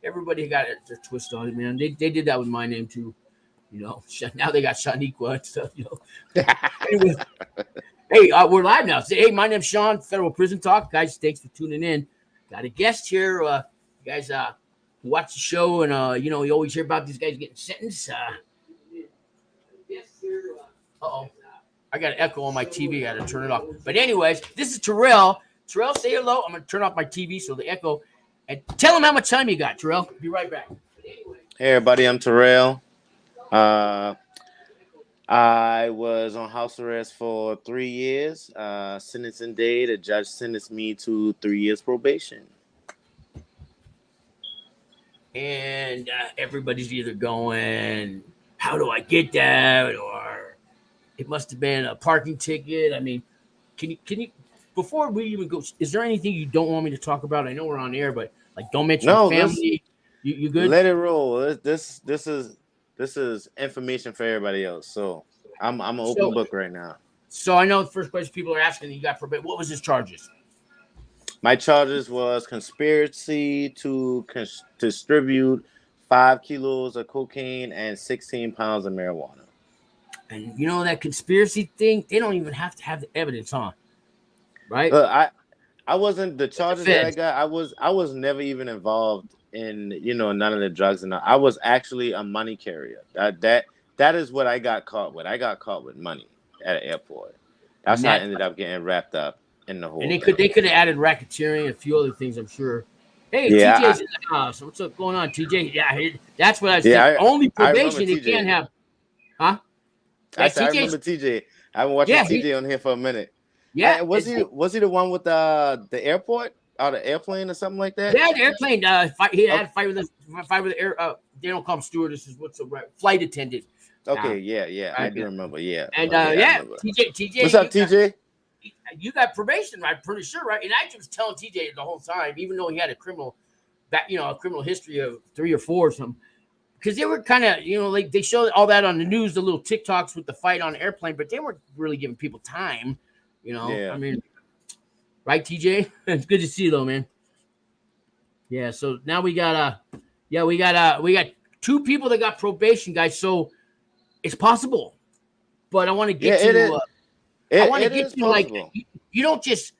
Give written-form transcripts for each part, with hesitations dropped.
everybody got their twist on it, man. They did that with my name too. Now they got Shaniqua and stuff. Anyway, hey, we're live now. Say, hey, my name's Sean, Federal Prison Talk. Guys, thanks for tuning in. Got a guest here. You guys watch the show, and you always hear about these guys getting sentenced. Uh-oh. I got an echo on my TV. I got to turn it off. But anyways, this is Terrill. Terrill, say hello. I'm going to turn off my TV so the echo. And tell them how much time you got, Terrill. Be right back. Hey, everybody. I'm Terrill. I was on house arrest for 3 years. Sentencing day, the judge sentenced me to 3 years probation. And everybody's either going, how do I get that? Or it must have been a parking ticket. I mean, can you, before we even go, is there anything you don't want me to talk about? I know we're on air, but like, don't mention family. You good? Let it roll. This is information for everybody else. So I'm an open book right now. So I know the first question people are asking, you got probation. What was his charges? My charges was conspiracy to distribute 5 kilos of cocaine and 16 pounds of marijuana. And that conspiracy thing, they don't even have to have the evidence, huh? Right? I wasn't the charges that I got. I was never even involved in none of the drugs, and I was actually a money carrier. That is what I got caught with. I got caught with money at an airport. That's how I ended up getting wrapped up in the whole. And they could have added racketeering and a few other things, I'm sure. Hey, yeah, TJ's in the house. What's up going on, TJ? Yeah, that's what I was saying. Only probation you can't have. Huh? I remember TJ. I've been watching TJ on here for a minute. Yeah. Was he the one with the airport or the airplane or something like that? Yeah, the airplane. He had a fight with the air. They don't call them stewardesses. What's the right flight attendant? Okay, yeah. I do remember. Yeah. And TJ. What's up, TJ? You got probation, right? Pretty sure, right? And I was telling TJ the whole time, even though he had a criminal history of 3 or 4 or something, because they were kind of, like they showed all that on the news, the little TikToks with the fight on the airplane, but they weren't really giving people time, I mean, right, TJ? It's good to see you, though, man. Yeah. So now we got 2 people that got probation, guys. So it's possible, but I want to get to. I want to get to possible. Like you don't just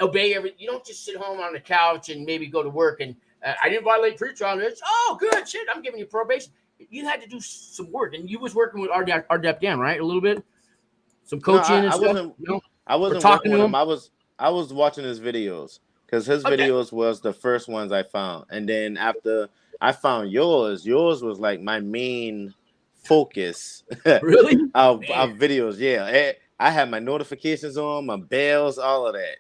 obey you don't just sit home on the couch and maybe go to work and I didn't violate pretrial. It's good shit. I'm giving you probation. You had to do some work, and you was working with RDAP Dan, right? A little bit, some coaching and stuff. I wasn't talking to him. I was watching his videos because his videos was the first ones I found, and then after I found yours was like my main focus. Really? of videos. Yeah. I had my notifications on, my bells, all of that.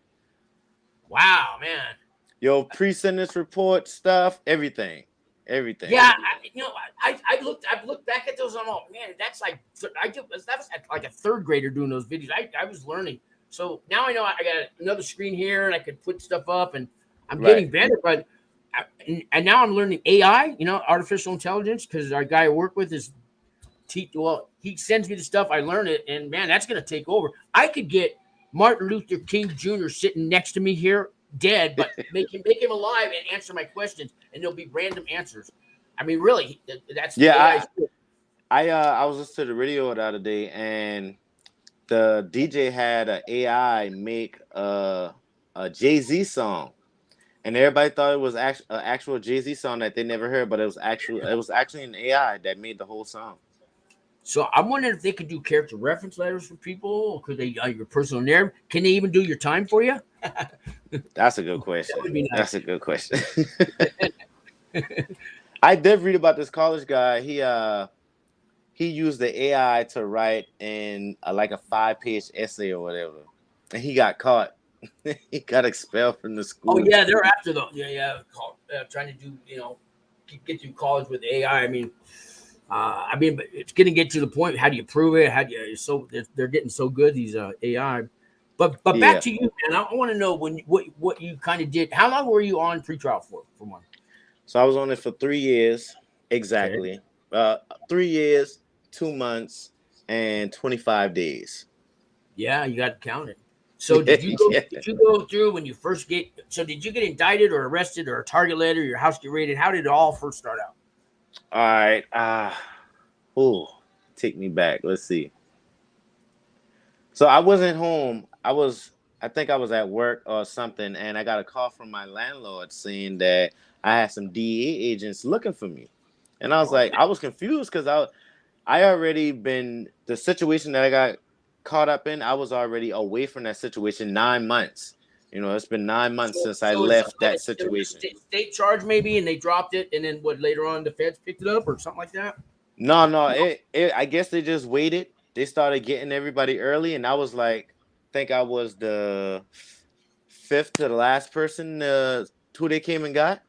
Wow, man. Your pre-sentence report stuff, everything. Yeah, I've looked back at those. I'm like, man, that's like that was like a 3rd grader doing those videos. I was learning. So now I know I got another screen here and I could put stuff up and I'm getting better. But and now I'm learning AI, artificial intelligence, because our guy I work with is. He sends me the stuff. I learn it, and man, that's gonna take over. I could get Martin Luther King Jr. sitting next to me here, dead, but make him alive and answer my questions, and there'll be random answers. I mean, really, that's I was listening to the radio the other day, and the DJ had an AI make a Jay-Z song, and everybody thought it was an actual Jay-Z song that they never heard, but it was actually an AI that made the whole song. So I'm wondering if they could do character reference letters for people. Could they your personal narrative? Can they even do your time for you? That's a good question. That would be nice. That's a good question. I did read about this college guy. He used the AI to write in like a 5-page essay or whatever, and he got caught. He got expelled from the school. Oh yeah, they're after the trying to do get through college with AI. But it's going to get to the point. How do you prove it? They're getting so good, these AI. But back to you, man. I want to know what you kind of did. How long were you on pretrial for one? So I was on it for 3 years exactly. Okay. 3 years, 2 months, and 25 days. Yeah, you got to count it. So did you go? Yeah. Did you go through when you first get? So did you get indicted or arrested or a target letter? Your house get raided? How did it all first start out? All right. Take me back. Let's see. So I wasn't home. I think I was at work or something, and I got a call from my landlord saying that I had some DEA agents looking for me. And I was like, I was confused because I already been the situation that I got caught up in. I was already away from that situation 9 months. It's been 9 months since I So it's left that it was a situation. state charge maybe, and they dropped it, and then what later on the feds picked it up or something like that. No. I guess they just waited. They started getting everybody early, and I was like, think I was the fifth to the last person who they came and got.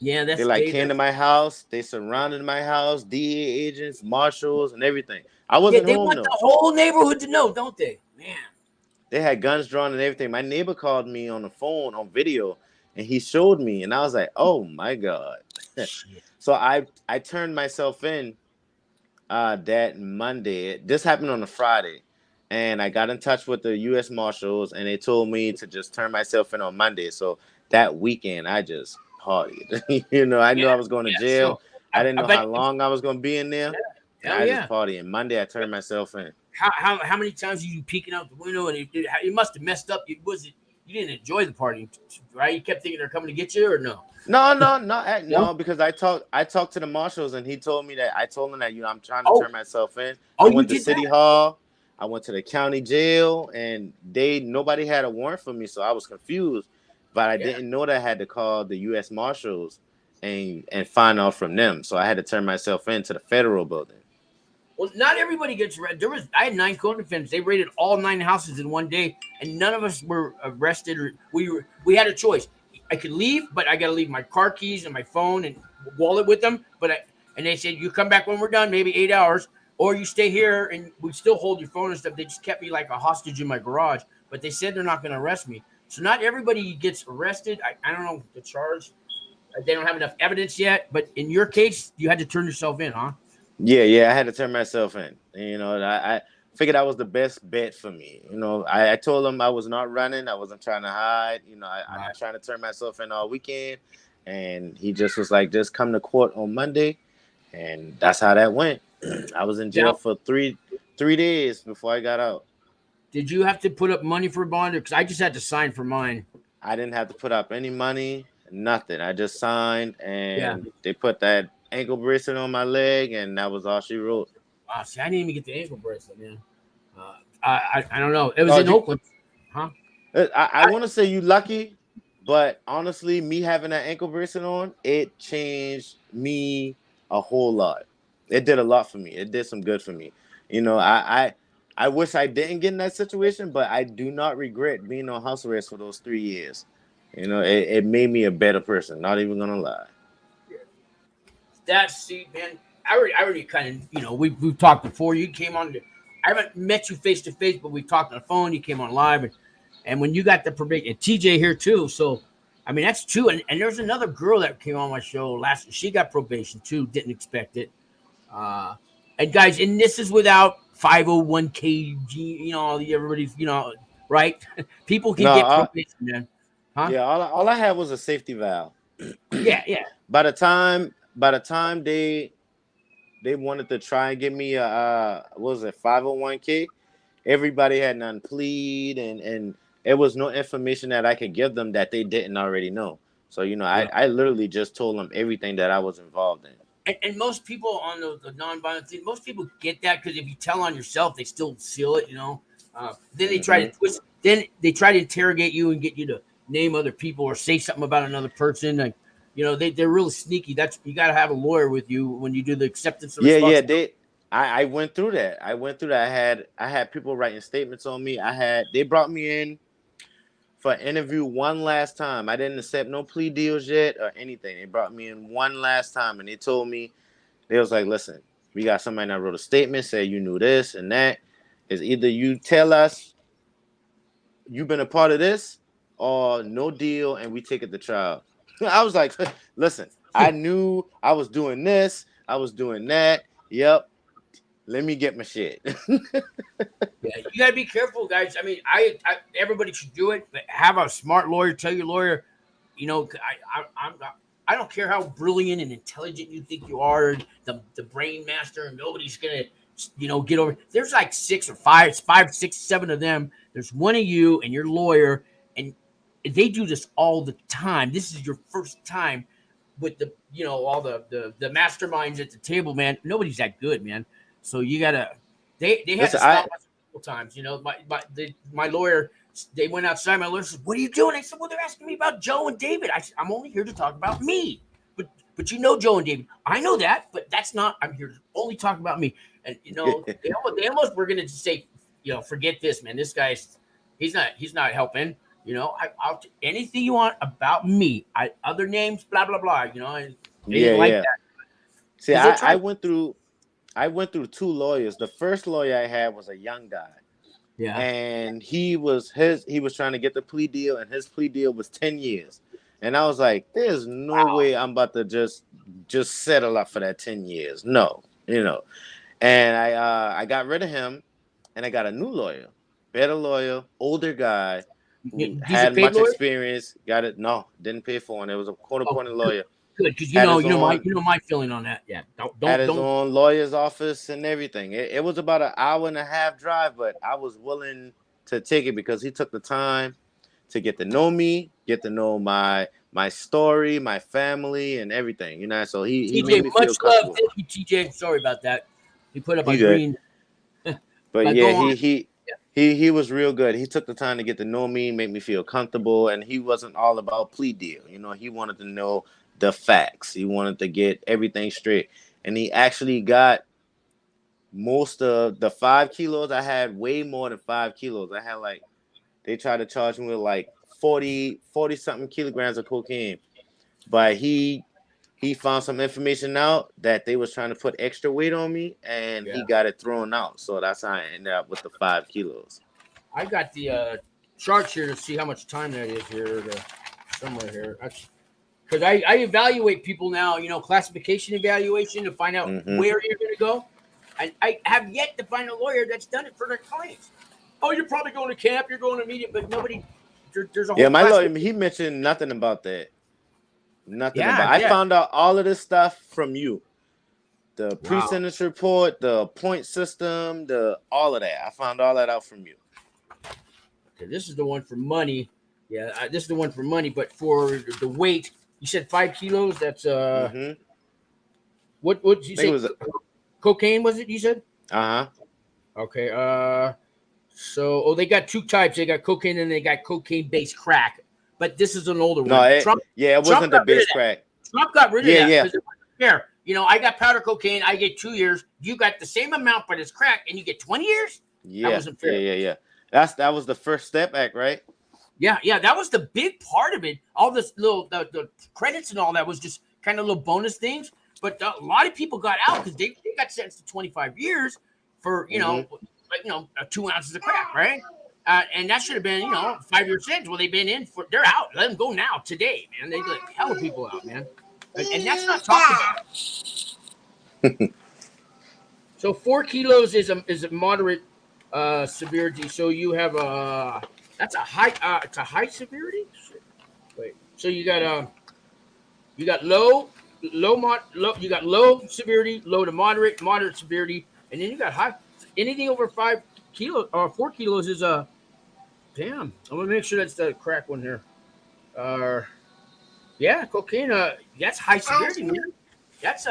Yeah, They like came to my house. They surrounded my house, DEA agents, marshals, and everything. I Yeah, wasn't they home want though. the whole neighborhood to know, don't they? Man. They had guns drawn and everything. My neighbor called me on the phone on video, and he showed me, and I was like, "Oh my god!" Shit. So I turned myself in that Monday. This happened on a Friday, and I got in touch with the U.S. Marshals, and they told me to just turn myself in on Monday. So that weekend, I just partied. I knew I was going to So jail. I didn't I know bet. how long I was going to be in there, and Hell I just yeah. partied. And Monday, I turned myself in. How many times are you peeking out the window and it must have messed up? You didn't enjoy the party, right? You kept thinking they're coming to get you, or no? No, because I talked to the marshals, and he told me that I told him that I'm trying to turn myself in. I You went to did City that. Hall, I went to the county jail, and nobody had a warrant for me, so I was confused. But I didn't know that I had to call the U.S. Marshals and find out from them, so I had to turn myself in to the federal building. Well, not everybody gets arrested. I had 9 co-defendants. They raided all 9 houses in one day, and none of us were arrested. Or we had a choice. I could leave, but I got to leave my car keys and my phone and wallet with them. And they said you come back when we're done, maybe 8 hours, or you stay here and we still hold your phone and stuff. They just kept me like a hostage in my garage, but they said they're not going to arrest me. So not everybody gets arrested. I don't know the charge. They don't have enough evidence yet. But in your case, you had to turn yourself in, huh? Yeah, I had to turn myself in. And, I figured that was the best bet for me. I told him I was not running. I wasn't trying to hide. I'm trying to turn myself in all weekend. And he just was like, just come to court on Monday. And that's how that went. I was in jail Now, for three days before I got out. did you have to put up money for a bond? Because I just had to sign for mine. I didn't have to put up any money, nothing. I just signed, Yeah. and they put that ankle bracelet on my leg, and that was all she wrote. Wow. See, I didn't even get the ankle bracelet, man. I don't know. It was in Oakland, huh? I want to say you lucky, but honestly, me having that ankle bracelet on, it changed me a whole lot. It did a lot for me. It did some good for me. I wish I didn't get in that situation, but I do not regret being on house arrest for those 3 years. It made me a better person. Not even gonna lie. Man. I already kind of, we've talked before. You came on. I haven't met you face to face, but we talked on the phone. You came on live, and when you got the probation, and TJ here too. So, I mean, that's two. And there's another girl that came on my show last. She got probation too. Didn't expect it. And guys, and this is without 501k. Everybody's, right? People can get probation, man. Huh? Yeah, all I had was a safety valve. Yeah. By the time they wanted to try and give me a what was it, 501k, everybody had non-plead, and there was no information that I could give them that they didn't already know. So I literally just told them everything that I was involved in. And most people on the nonviolent thing, most people get that because if you tell on yourself, they still seal it, Then they try to twist. Then they try to interrogate you and get you to name other people or say something about another person. Like, they're really sneaky. You got to have a lawyer with you when you do the acceptance of responsibility. I went through that. I had people writing statements on me. They brought me in for an interview one last time. I didn't accept no plea deals yet or anything. They brought me in one last time, and they told me, they was like, listen, we got somebody that wrote a statement, said you knew this and that. Is either you tell us you've been a part of this or no deal and we take it to trial. I was like, listen, I knew I was doing this. I was doing that. Yep. let me get my shit. Yeah, you gotta be careful, guys. I mean, everybody should do it, but have a smart lawyer. Tell your lawyer, you know, I don't care how brilliant and intelligent you think you are, the brain master, and nobody's gonna, you know, get over. There's like five, six, seven of them. There's one of you and your lawyer, and they do this all the time. This is your first time with the, you know, all the masterminds at the table, man. Nobody's that good, man. So you gotta. They had Listen, to stop us a couple times. You know, my lawyer. They went outside. My lawyer said, "What are you doing?" I said, "Well, they're asking me about Joe and David." I said, "I'm only here to talk about me." But you know Joe and David. I know that, but that's not. I'm here to only talk about me. And you know, they almost were gonna just say, you know, forget this, man. This guy's he's not helping. You know, I'll anything you want about me. Other names, blah blah blah. You know, and they didn't like that. See, I went through 2 lawyers. The first lawyer I had was a young guy. Yeah. And he was trying to get the plea deal, and his plea deal was 10 years. And I was like, there's no way I'm about to just settle up for that 10 years. No, you know. And I got rid of him, and I got a new lawyer, better lawyer, older guy who had much experience. Got it? No, didn't pay for one. It was a court-appointed lawyer. Good, because you know my feeling on that. Yeah, don't had his own lawyer's office and everything. It was about an hour and a half drive, but I was willing to take it because he took the time to get to know me, get to know my story, my family, and everything. You know, so he made me feel comfortable. Thank you, TJ. Sorry about that. He put up a green. But yeah, he was real good. He took the time to get to know me, make me feel comfortable, and he wasn't all about plea deal. You know, he wanted to know the facts. He wanted to get everything straight. And he actually got most of the 5 kilos. I had way more than 5 kilos. I had they tried to charge me with like 40 something kilograms of cocaine. But he found some information out that they was trying to put extra weight on me, and he got it thrown out. So that's how I ended up with the 5 kilos. I got the charts here to see how much time that is here. Somewhere here. Because I evaluate people now, you know, classification evaluation to find out where you're going to go. And I have yet to find a lawyer that's done it for their clients. Oh, you're probably going to camp, you're going to media, but nobody, there's a whole my lawyer, he mentioned nothing about that. Nothing about it. I found out all of this stuff from you. The pre-sentence report, the point system, all of that. I found all that out from you. Okay, this is the one for money. Yeah, this is the one for money, but for the weight, you said 5 kilos. That's what did you say? Cocaine was it? You said? Okay. So they got 2 types. They got cocaine and they got cocaine-based crack. But this is an older one. It wasn't the base crack. Trump got rid of that. Yeah. Here, you know, I got powder cocaine. I get 2 years. You got the same amount, but it's crack, and you get 20 years. Yeah, that wasn't fair. Yeah. That was the First Step Act, right? Yeah, that was the big part of it. All this little the credits and all that was just kind of little bonus things. But a lot of people got out because they got sentenced to 25 years for, you know, 2 ounces of crack, right? And that should have been, 5-year sentence. Well, they've been in they're out. Let them go now, today, man. They let hell of people out, man. And that's not talked about. So 4 kilos is a moderate severity. So you have that's a high. It's a high severity. Wait. So you got low. You got low severity, low to moderate severity, and then you got high. Anything over 5 kilos or 4 kilos is a damn. I'm gonna make sure that's the crack one here. Yeah, cocaine. That's high severity, man. That's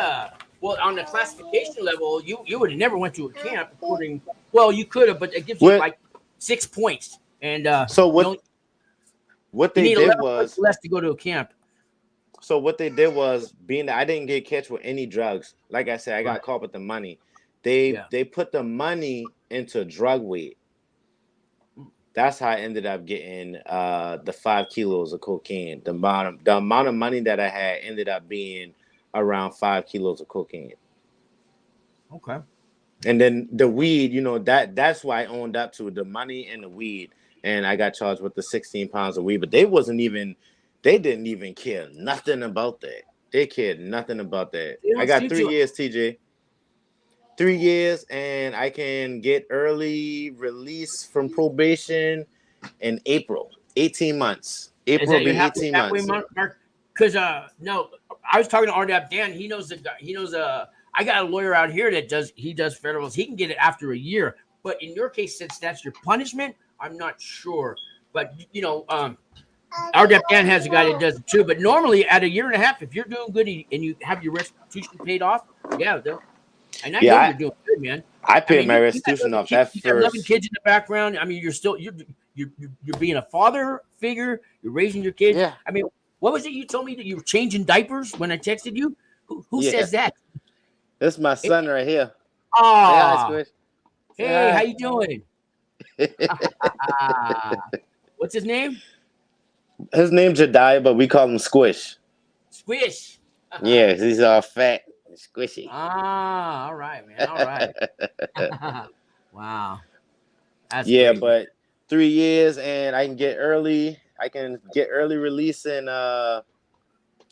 well, on the classification level, you would have never went to a camp according. Well, you could have, but it gives you like 6 points. And so what they did was less to go to a camp. So what they did was, being that I didn't get catch with any drugs, like I said, I got caught with the money. They put the money into drug weight. That's how I ended up getting the 5 kilos of cocaine. The amount of money that I had ended up being around 5 kilos of cocaine. Okay. And then the weed, that's why I owned up to the money and the weed. And I got charged with the 16 pounds of weed. But they didn't even care nothing about that. They cared nothing about that. I got 3 years, TJ. 3 years, and I can get early release from probation in April. 18 months. Is April that will your be 18 halfway months. mark? Because no, I was talking to RDAP Dan. He knows the guy. He knows I got a lawyer out here that does federals. He can get it after a year. But in your case, since that's your punishment, I'm not sure. But RDAP Dan has a guy that does it too. But normally at a year and a half, if you're doing good and you have your restitution paid off, yeah, they'll. And I know you're doing good, man. I paid my restitution off that You got 11 first. kids in the background. I mean, you're being a father figure. You're raising your kids. Yeah. I mean, what was it you told me that you were changing diapers when I texted you? Who says that? This is my son right here. Oh, Say hey, hi. how you doing? What's his name? His name's Jediah, but we call him Squish. Squish. Yeah, he's all fat and squishy. All right, man. All right. Wow. That's yeah, great, but 3 years, and I can get early. I can get early release in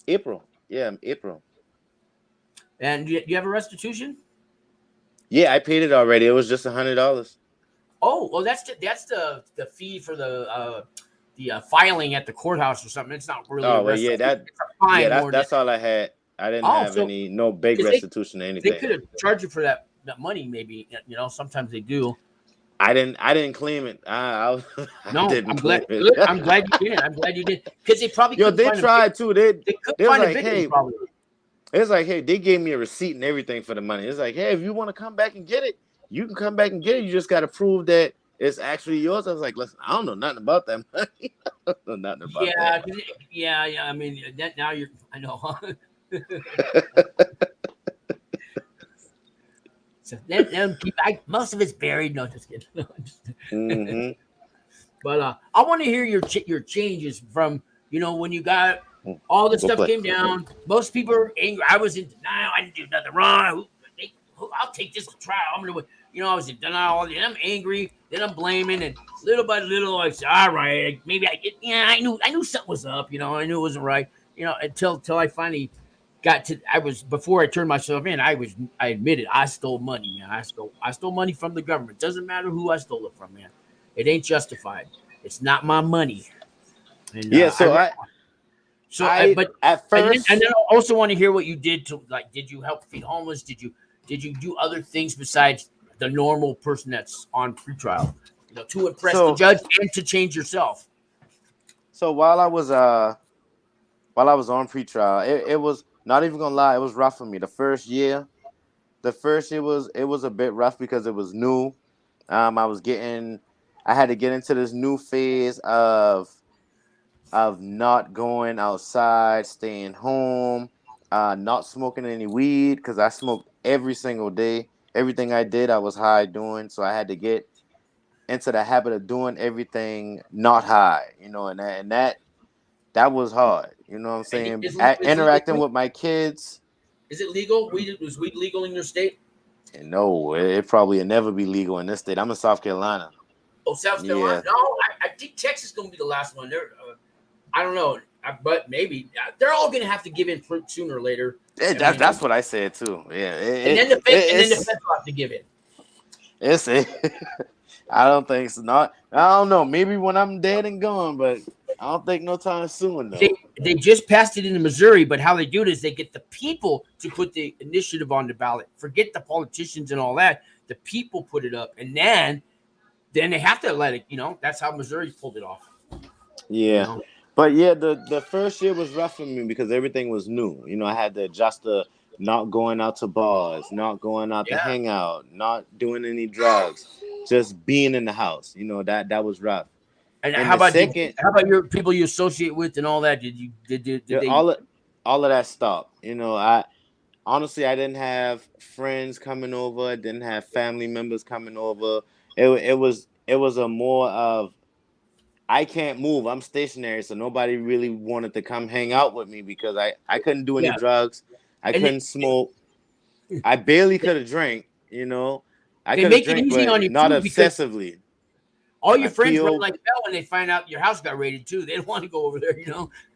April. Yeah, April. And do you have a restitution? Yeah, I paid it already. It was just $100. Oh, well, that's the fee for the filing at the courthouse or something. It's not really. Oh, well, yeah, that's all I had. I didn't have no big restitution or anything. They could have charged you for that money, maybe. Sometimes they do. I didn't claim it. I'm glad. Good. I'm glad you didn't. I'm glad you did because they probably. They tried too. They could find a victim, probably. It's like, hey, they gave me a receipt and everything for the money. It's like, hey, if you want to come back and get it, you can come back and get it. You just got to prove that it's actually yours. I was like, listen, I don't know nothing about that money. I don't know nothing about that. Yeah. I mean, now you're. I know. Huh? So let them keep. Most of it's buried. No, just kidding. Mm-hmm. But I want to hear your changes from when you got all the stuff came down. Most people are angry. I was in denial. I didn't do nothing wrong. I'll take this to trial. I'm gonna. I was in denial. Then I'm angry. Then I'm blaming, and little by little, I said, all right, maybe I knew something was up. I knew it wasn't right. Until I finally got to. Before I turned myself in. I admitted I stole money, man. I stole money from the government. Doesn't matter who I stole it from, man. It ain't justified. It's not my money. And, but at first, and then I also want to hear what you did to Did you help feed homeless? Did you do other things besides the normal person that's on pretrial? To impress the judge and to change yourself. So while I was on pretrial, it was not even gonna lie, it was rough for me. The first year was a bit rough because it was new. I had to get into this new phase of not going outside, staying home, not smoking any weed because I smoked every single day. Everything I did, I was high doing. So I had to get into the habit of doing everything not high, and that was hard. You know what I'm saying? Interacting with my kids. Is it legal? Was weed legal in your state? No, it probably will never be legal in this state. I'm in South Carolina. Oh, South Carolina? Yeah. No, I think Texas is going to be the last one. I don't know, but maybe they're all going to have to give in sooner or later. That's what I said too. Yeah, and then the feds will have to give in. I don't think so. I don't know. Maybe when I'm dead and gone, but I don't think no time soon though. They just passed it in Missouri, but how they do it is they get the people to put the initiative on the ballot. Forget the politicians and all that. The people put it up, and then they have to let it. That's how Missouri pulled it off. Yeah. But yeah, the first year was rough for me because everything was new. I had to adjust to not going out to bars, not going out to hang out, not doing any drugs, just being in the house. That was rough. And how about your people you associate with and all that? Did they all of that stopped? I honestly I didn't have friends coming over, I didn't have family members coming over. It was a more of I can't move. I'm stationary, so nobody really wanted to come hang out with me because I couldn't do any drugs. I couldn't smoke. I barely could have drank. I could have drank, but not obsessively. All your friends were like hell when they find out your house got raided too. They didn't want to go over there.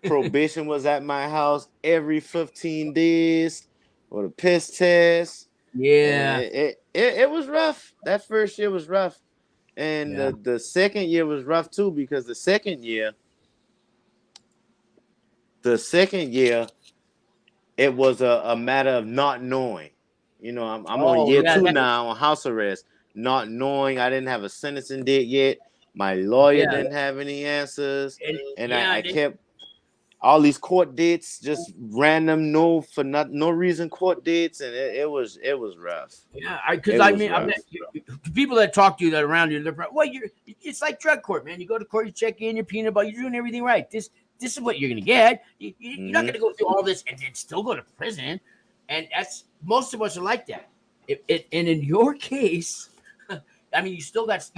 Probation was at my house every 15 days for the piss test. Yeah. And it was rough. That first year was rough. And Yeah. the second year was rough too, because the second year it was a matter of not knowing. I'm on Oh year yeah. 2 now on house arrest, not knowing. I didn't have a sentencing date yet. My lawyer Yeah. didn't have any answers, And and yeah. I And then, kept all these court dates, just random, no reason court dates, and it was rough. yeah. It Because I was mean, I rough. met people that talk to you that are around you. They're well, it's like drug court, man. You go to court, you check in, your peanut butter, you're doing everything right. This is what you're gonna get. You're not Hmm. gonna go through all this and then still go to prison. And that's most of us are like that. And in your case, I mean, you still got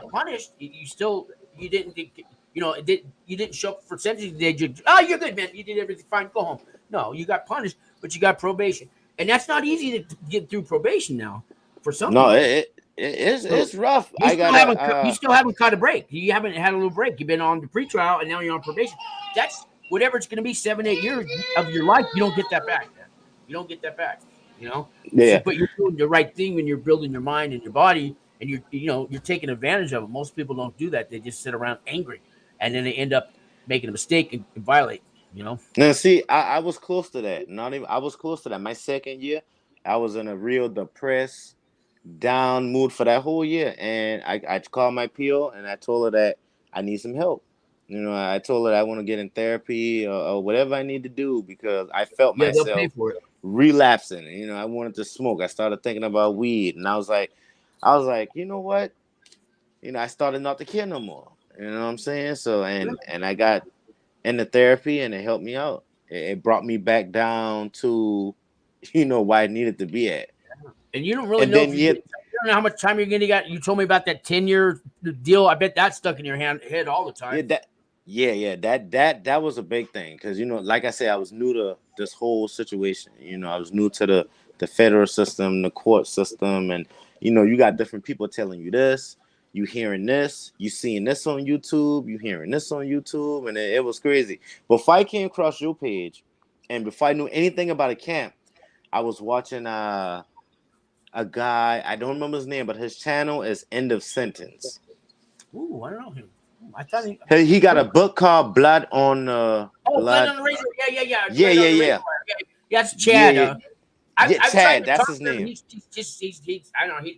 punished. You didn't you didn't show up for sentencing. You're good, man. You did everything fine. Go home. No, you got punished, but you got probation, and that's not easy to get through probation now for some No, people. it's So it's rough. you I still gotta haven't you still haven't caught a break. You haven't had a little break. You've been on the pretrial, and now you're on probation. That's whatever it's going to be 7-8 years of your life. You don't get that back, man. You don't get that back. You know. So, yeah. but you're doing the right thing when you're building your mind and your body, and you're taking advantage of it. Most people don't do that. They just sit around angry, and then they end up making a mistake and violate. You know. Now, see, I was close to that. Not even I was close to that. My second year, I was in a real depressed, down mood for that whole year, and I called my PO and I told her that I need some help. I told her I want to get in therapy, or whatever I need to do, because I felt Yeah, they'll pay myself for it. relapsing. I wanted to smoke. I started thinking about weed, and I was like, you know what? I started not to care no more. You know what I'm saying? So, and I got into therapy, and it helped me out. It brought me back down to, where I needed to be at. And you don't really And know then if you yet, don't know how much time you're going to get. You told me about that 10-year deal. I bet that's stuck in your head all the yeah, time. that was a big thing, because like I said, I was new to this whole situation. I was new to the federal system, the court system, and you got different people telling you this, you hearing this, you seeing this on YouTube, you hearing this on YouTube, and it was crazy. Before I came across your page, and before I knew anything about a camp, I was watching a guy. I don't remember his name, but his channel is End of Sentence. Ooh, I don't know him. I thought he. He got What? a book called Blood on Oh, Blood Blood. on the Razor. Yeah. Yeah, Blood yeah, on the Razor. yeah, Yeah, that's yeah, Chad. yeah, yeah. I've tried Chad, to that's talk his to him. name. He's I don't know.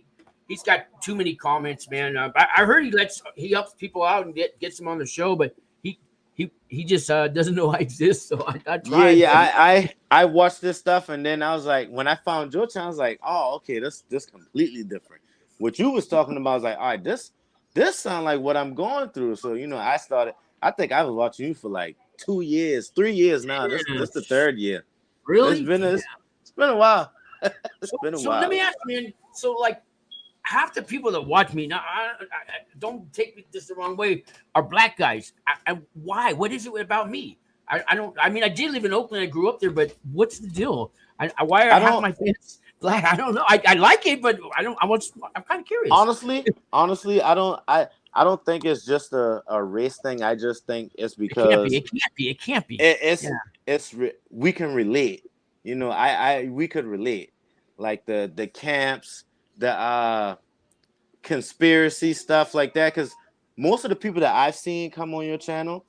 He's got too many comments, man. I heard he helps people out and gets them on the show, but he just doesn't know I exist. So I Yeah, tried, yeah. but I watched this stuff, and then I was like, when I found your channel, I was like, oh, okay, this completely different. What you was talking about, I was like, all right, this sound like what I'm going through. So I started. I think I was watching you for like 2 years, 3 years now. This the third year. It's really. been a, it's been a while. It's So, been a so let me while. ask you, man. So, like, half the people that watch me now, don't take this the wrong way, are black guys. Why? What is it about me? I don't. I mean, I did live in Oakland. I grew up there, but what's the deal? Why are I half don't my fans black? I don't know. I like it, but I don't. I'm kind of curious. honestly, I don't think it's just a race thing. I just think it's It can't be. because It can't be. It can't be. it, Yeah. we can relate. We could relate, like the camps, the conspiracy stuff like that. Because most of the people that I've seen come on your channel,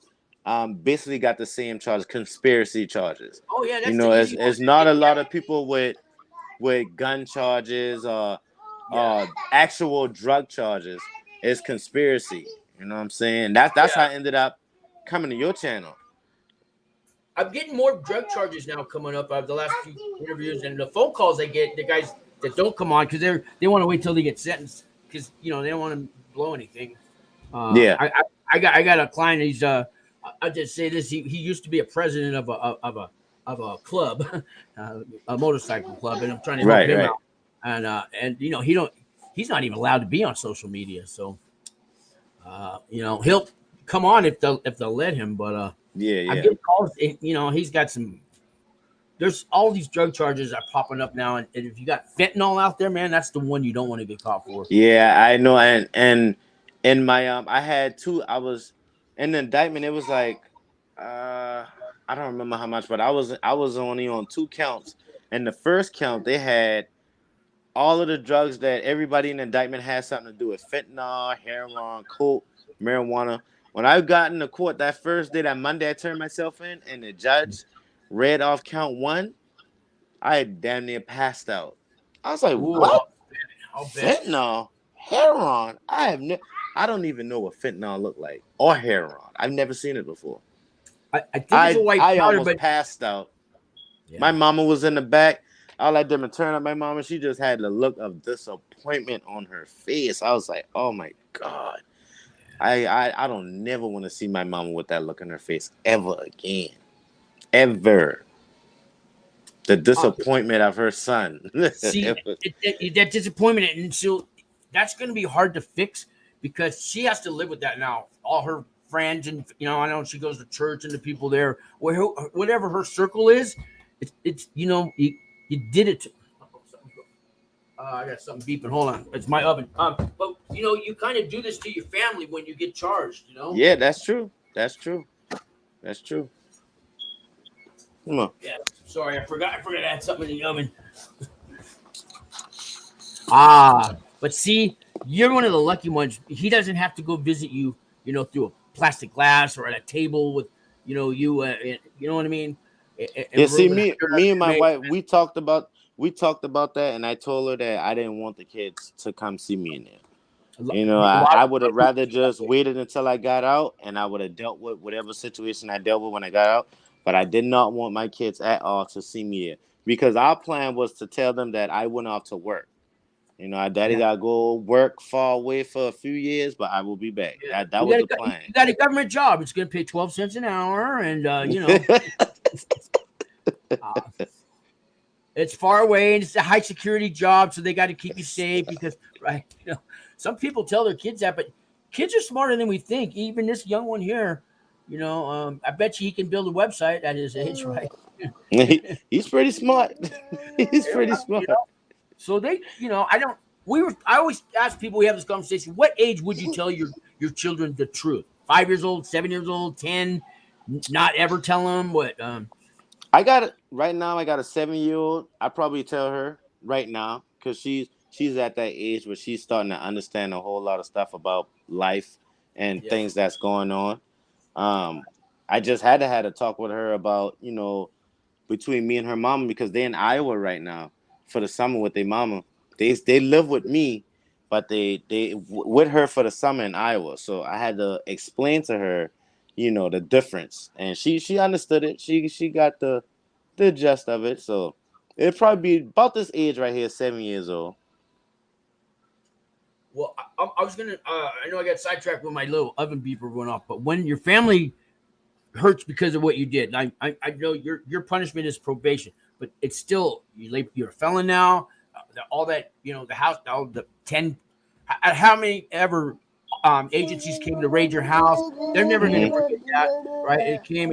basically got the same charges, conspiracy charges. Oh yeah, that's the It's easy one. not a lot of people with gun charges or Yeah. actual drug charges. It's conspiracy. You know what I'm saying? That's how Yeah. I ended up coming to your channel. I'm getting more drug charges now coming up. The last few interviews and the phone calls I get, the guys that don't come on because they want to wait till they get sentenced because they don't want to blow anything. Uh, Yeah. I, I I got a client. He's I just say this. He used to be a president of a club, a motorcycle club, and I'm trying to help Right. him Right. out. And he's not even allowed to be on social media. So he'll come on if they'll let him. But Yeah. I'm Yeah. getting calls. He's got some. There's all these drug charges are popping up now, and if you got fentanyl out there, man, that's the one you don't want to get caught for. Yeah. I know. And in my I had two. I was in the indictment. It was like I don't remember how much, but I was only on 2 counts. And the first count they had all of the drugs that everybody in the indictment has something to do with: fentanyl, heroin, coke, marijuana. When I got into court that first day, that Monday, I turned myself in, and the judge read off count 1. I had damn near passed out. I was like, Ooh, "What? I'll bet. Fentanyl, heroin? I don't even know what fentanyl looked like, or heroin. I've never seen it before. I think it's a white I powder, almost but passed out. My yeah. mama was in the back. I let them turn up my mama. She just had the look of disappointment on her face. I was like, oh my God. I don't never want to see my mama with that look on her face ever again. Ever. The disappointment of her son. See, that disappointment, and so that's going to be hard to fix because she has to live with that now. All her friends, and I know she goes to church and the people there, whatever her circle is, it's you did it. I got something beeping. Hold on, it's my oven. But you kind of do this to your family when you get charged. Yeah, that's true. That's true. That's true. Come on. Yeah. Sorry, I forgot. I had something in the oven. But see, you're one of the lucky ones. He doesn't have to go visit you, through a plastic glass or at a table with, you know what I mean? Yeah, And see, roll me and my wife, we talked about that, and I told her that I didn't want the kids to come see me in there. I would have rather just waited until I got out, and I would have dealt with whatever situation I dealt with when I got out. But I did not want my kids at all to see me there, because our plan was to tell them that I went off to work. Our daddy got to go work far away for a few years, but I will be back. Yeah. That was the plan. You got a government job. It's going to pay 12 cents an hour, and it's far away, and it's a high security job, so they got to keep you safe because, right? Some people tell their kids that, but kids are smarter than we think. Even this young one here, I bet you he can build a website at his age, right? He's pretty smart. He's pretty smart. So they, I always ask people, we have this conversation, what age would you tell your children the truth? 5 years old, 7 years old, 10, not ever tell them what? I got it right now. I got a 7-year-old. I probably tell her right now, because she's at that age where she's starting to understand a whole lot of stuff about life and things that's going on. I just had to have a talk with her about, between me and her mama, because they're in Iowa right now for the summer with their mama. They live with me, but they with her for the summer in Iowa. So I had to explain to her, the difference, and she understood it. She got the gist of it. So it'd probably be about this age right here, 7 years old. Well, I was gonna. I know I got sidetracked when my little oven beeper went off, but when your family hurts because of what you did, I know your punishment is probation, but it's still you're a felon now. All that the house, all the 10, how many ever agencies came to raid your house, they're never going to forget that, right? It came.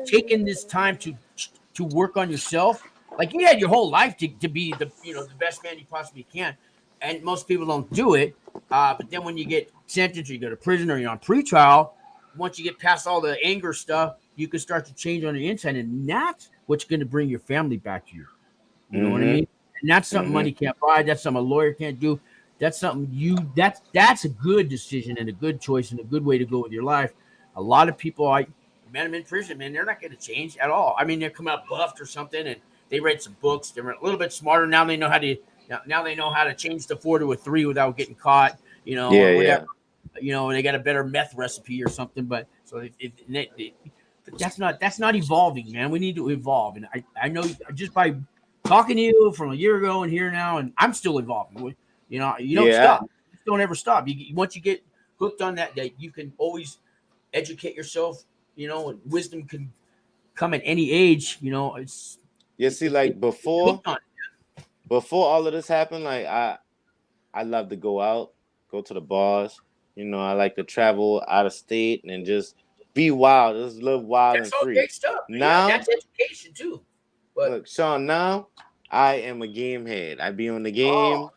Taking this time to work on yourself, like you had your whole life to be the the best man you possibly can, and most people don't do it. But then when you get sentenced, or you go to prison, or you're on pretrial, once you get past all the anger stuff, you can start to change on the inside, and that's what's going to bring your family back to you. You know what I mean? And that's something money can't buy. That's something a lawyer can't do. That's something that's a good decision and a good choice and a good way to go with your life. A lot of people, I met them in prison, man, they're not going to change at all. I mean, they come out buffed or something, and they read some books. They're a little bit smarter now. They know how to they know how to change the 4 to a 3 without getting caught. Or whatever. Yeah. They got a better meth recipe or something. But so but that's not evolving, man. We need to evolve, and I know just by talking to you from a year ago and here now, and I'm still evolving. You don't stop. You don't ever stop. Once you get hooked on that, you can always educate yourself. And wisdom can come at any age. It's like before all of this happened, like I love to go out, go to the bars. I like to travel out of state and just be wild, just live wild and free. Great stuff. Now that's education too. But look, Sean, now I am a game head. I be on the game.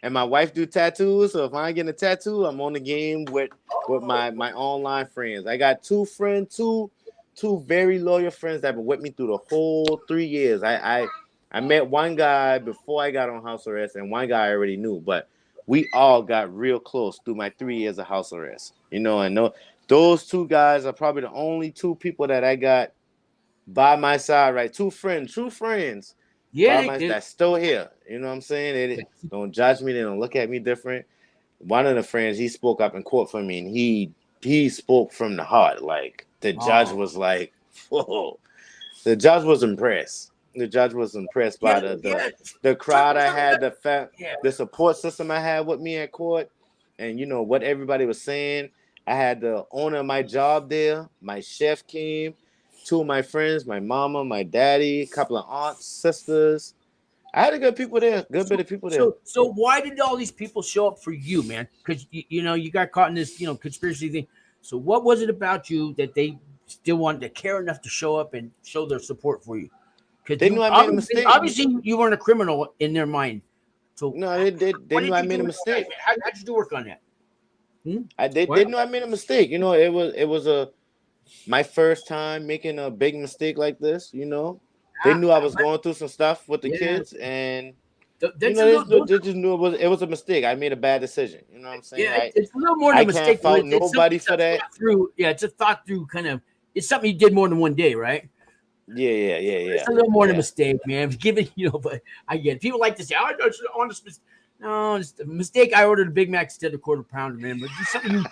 And my wife do tattoos. So if I ain't getting a tattoo, I'm on the game with my online friends. I got two two very loyal friends that have been with me through the whole 3 years. I met one guy before I got on house arrest, and one guy I already knew, but we all got real close through my 3 years of house arrest. You know, and those two guys are probably the only two people that I got by my side, right? True friends. Yeah, That's still here. You know what I'm saying? They don't judge me. They don't look at me different. One of the friends, he spoke up in court for me, and he spoke from the heart. Like the judge was like, whoa. The judge was impressed. The judge was impressed by the crowd I had, the support system I had with me at court, and you know what everybody was saying. I had the owner of my job there. My chef came. Two of my friends, my mama, my daddy, a couple of aunts, sisters. I had a good people there, good bit of people there. So why did all these people show up for you, man? Because you know you got caught in this conspiracy thing. So what was it about you that they still wanted to care enough to show up and show their support for you? Because they knew I made a mistake. Obviously, you weren't a criminal in their mind. So no, they knew I made a mistake. How'd you do work on that? They knew I made a mistake. You know, it was my first time making a big mistake like this. You know, they knew I was going through some stuff with the kids, and they just knew it was a mistake. I made a bad decision. You know what I'm saying? Yeah, it's a little more than a mistake. I can't fault nobody for that. It's a thought through kind of. It's something you did more than one day, right? Yeah. It's a little more than a mistake, man. Given but I get it. People like to say, "Oh, it's an honest mistake." No, it's a mistake. I ordered a Big Mac instead of a quarter pounder, man. But do something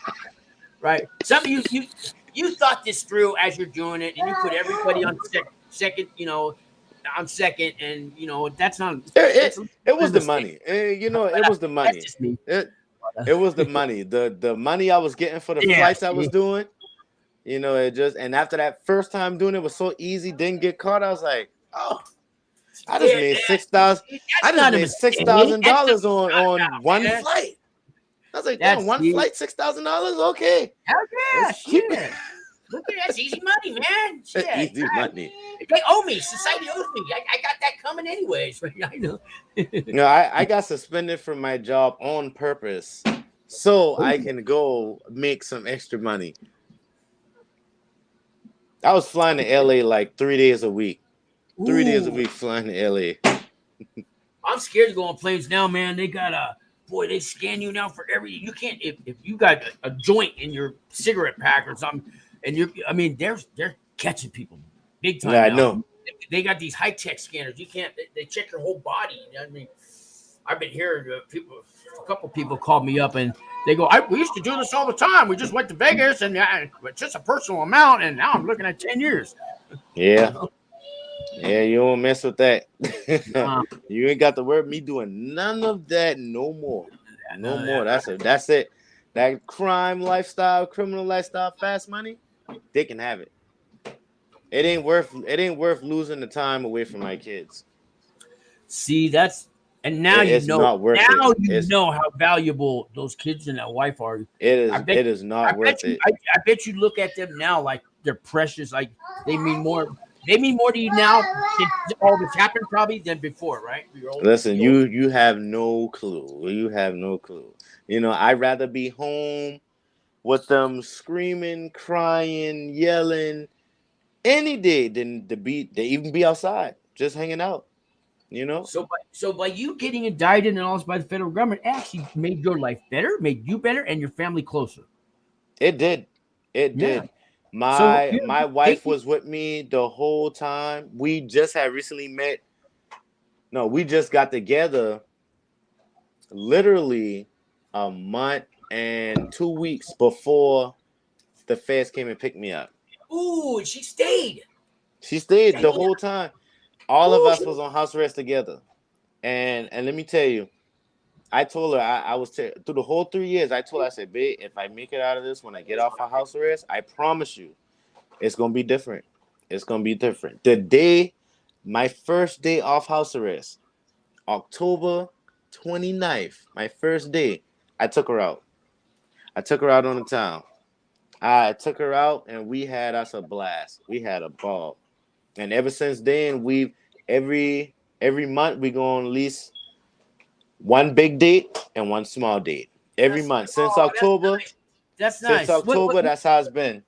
right? Something you thought this through as you're doing it, and you put everybody on second, on second, and that's not. It was the money. It was the money. That's just me. It was the money. The money I was getting for the flights I was doing. And after that first time doing it was so easy, didn't get caught. I was like, oh, I just made $6,000. I just made $6,000 on one flight. I was like, damn, one flight, $6,000. Okay. Hell yeah, shit. Look at that's easy money, man. Shit. Easy money. They owe me. Society owes me. I got that coming anyways. I know. I got suspended from my job on purpose so I can go make some extra money. I was flying to LA like 3 days a week. 3 days a week flying to LA. I'm scared to go on planes now, man. They got they scan you now for you can't if you got a joint in your cigarette pack or something, and they're catching people big time. Yeah, now. I know. They got these high-tech scanners. You can't. They check your whole body. I've been hearing a couple people called me up and they go, we used to do this all the time. We just went to Vegas and it's just a personal amount, and now I'm looking at 10 years. Yeah. Yeah, you don't mess with that. You ain't got to worry me doing none of that no more. No more. That's it. That criminal lifestyle, fast money, they can have it. It ain't worth losing the time away from my kids. See, and now it's not worth it. Now you know how valuable those kids and that wife are. It is not worth it. I bet you look at them now like they're precious, like they mean more. They mean more to you now since all this happened probably than before, right? Listen, you have no clue. You have no clue. I'd rather be home with them screaming, crying, yelling any day than to even be outside, just hanging out. So by you getting indicted and all this by the federal government, it actually made your life better, made you better, and your family closer. It did. It did. My wife was with me the whole time. We just had recently met. No, we just got together literally a month and 2 weeks before the feds came and picked me up. Ooh, she stayed. She stayed the whole time. All of us was on house arrest together. And let me tell you, I told her I was through the whole 3 years. I told her, I said, babe, if I make it out of this when I get off of house arrest, I promise you, it's gonna be different. It's gonna be different. My first day off house arrest, October 29th, my first day, I took her out. I took her out on the town. I took her out and we had us a blast. We had a ball. And ever since then, every month we go on at least one big date and one small date every month since October. That's nice. Since October, that's how it's been.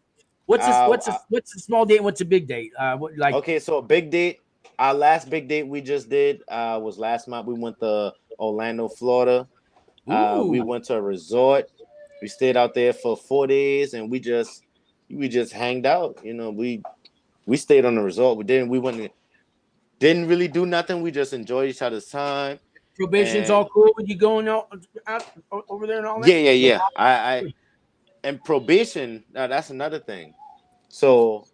What's a small date and what's a big date? Okay, so a big date. Our last big date we just did was last month. We went to Orlando, Florida. We went to a resort. We stayed out there for 4 days, and we just hanged out. We stayed on the resort. Didn't really do nothing. We just enjoyed each other's time. Probation's all cool with you going out over there and all that? Yeah. I and probation. That's another thing. So,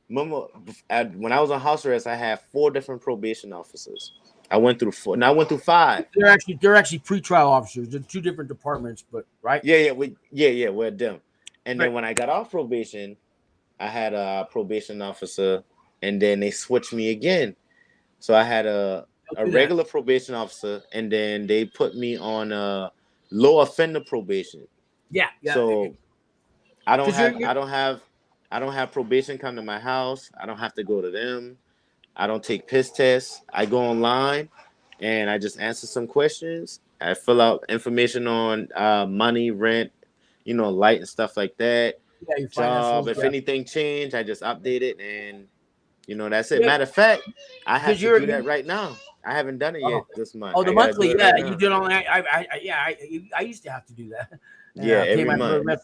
remember, when I was on house arrest, I had 4 different probation officers. I went through 4. Now I went through 5. They're actually pretrial officers. They're 2 different departments, but right? Yeah, we're them. And then when I got off probation, I had a probation officer, and then they switched me again. So I had a regular probation officer, and then they put me on a low offender probation. Yeah. So I don't have probation come to my house. I don't have to go to them. I don't take piss tests. I go online and I just answer some questions. I fill out information on money, rent, light and stuff like that. Yeah, job. If anything changed, I just update it, and that's it. Matter of fact, I have to do that right now. I haven't done it yet this month. Oh, the monthly, you did all that. I used to have to do that. Every month.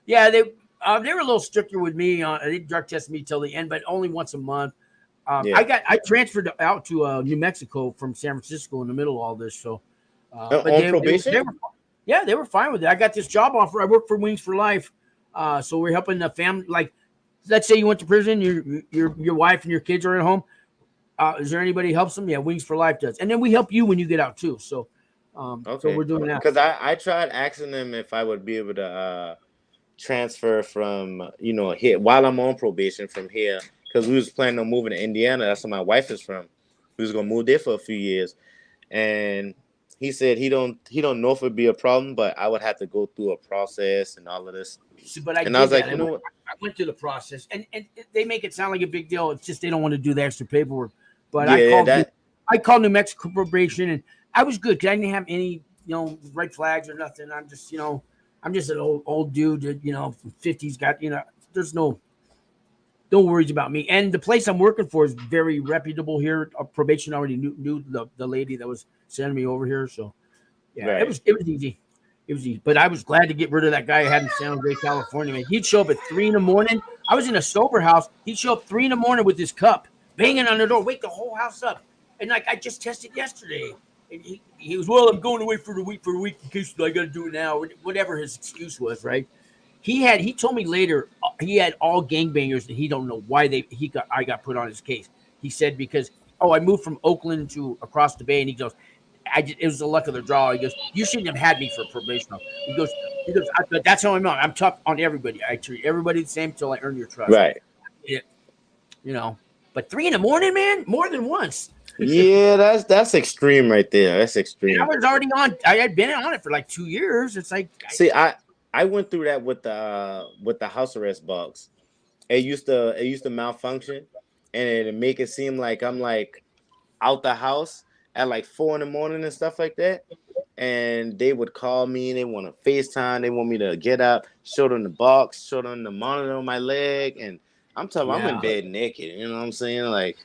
Yeah, they were a little stricter with me. They drug tested me till the end, but only once a month. I transferred out to New Mexico from San Francisco in the middle of all this. So, but probation? They were fine with it. I got this job offer. I work for Wings for Life. So we're helping the family. Like, let's say you went to prison, your wife and your kids are at home. Is there anybody who helps them? Yeah, Wings for Life does. And then we help you when you get out too. So, so we're doing that. Because I tried asking them if I would be able to transfer from, here while I'm on probation from here. Because we was planning on moving to Indiana. That's where my wife is from. We was gonna move there for a few years, and he said he don't know if it'd be a problem, but I would have to go through a process and all of this. But I was like, I went through the process, and they make it sound like a big deal. It's just they don't want to do the extra paperwork. But I called New Mexico probation, and I was good because I didn't have any red flags or nothing. I'm just I'm just an old dude that from 50s got there's no worries about me. And the place I'm working for is very reputable here. Probation already knew the lady that was sending me over here. So yeah, it was easy. It was easy. But I was glad to get rid of that guy I had in San Jose, California. Man, he'd show up at 3 a.m. I was in a sober house. He'd show up 3 a.m. with his cup, banging on the door, wake the whole house up. And I just tested yesterday. And he was, well, I'm going away for a week in case I got to do it now. Whatever his excuse was, right? He told me later he had all gangbangers and he don't know why I got put on his case. He said because I moved from Oakland to across the bay, and he goes, it was the luck of the draw. He goes, you shouldn't have had me for probation. He goes, but that's how I'm on. I'm tough on everybody. I treat everybody the same until I earn your trust. Right. But 3 a.m, man, more than once. Yeah, that's extreme right there. That's extreme. And I was already on. I had been on it for like 2 years. It's like I went through that with the house arrest box. It used to malfunction, and it make it seem like I'm like out the house at like 4 a.m. and stuff like that. And they would call me and they want to FaceTime. They want me to get up, show them the box, show them the monitor on my leg, and I'm telling them I'm in bed naked. You know what I'm saying? Like,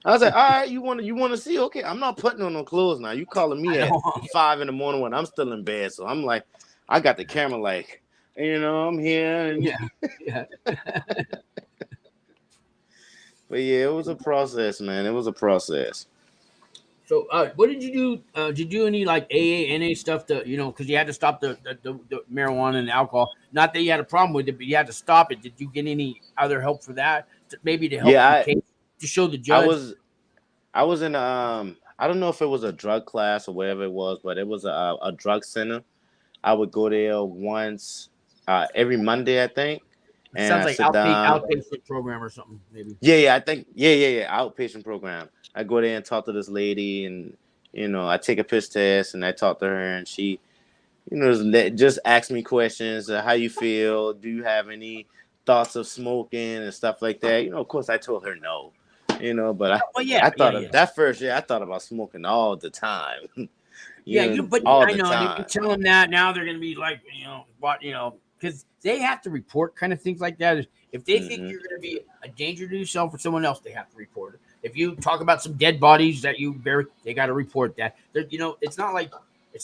I was like, all right, you want to see? Okay, I'm not putting on no clothes now. You calling me at 5 a.m. when I'm still in bed. So I'm like, I got the camera like, I'm here. And yeah. But yeah, it was a process, man. It was a process. So, what did you do? Did you do any like AA, NA stuff to, because you had to stop the marijuana and alcohol? Not that you had a problem with it, but you had to stop it. Did you get any other help for that? Maybe to help the case, to show the judge? I was in I don't know if it was a drug class or whatever it was, but it was a drug center. I would go there once every Monday, I think. And sounds like outpatient program or something, maybe. Yeah, I think outpatient program. I go there and talk to this lady, and I take a piss test, and I talk to her, and she, just ask me questions. How you feel? Do you have any thoughts of smoking and stuff like that? Of course, I told her no. But I thought that first year, I thought about smoking all the time. But I know you tell them that now they're gonna be like, because they have to report kind of things like that. If they think you're going to be a danger to yourself or someone else, they have to report it. If you talk about some dead bodies that you bury, they got to report that. It's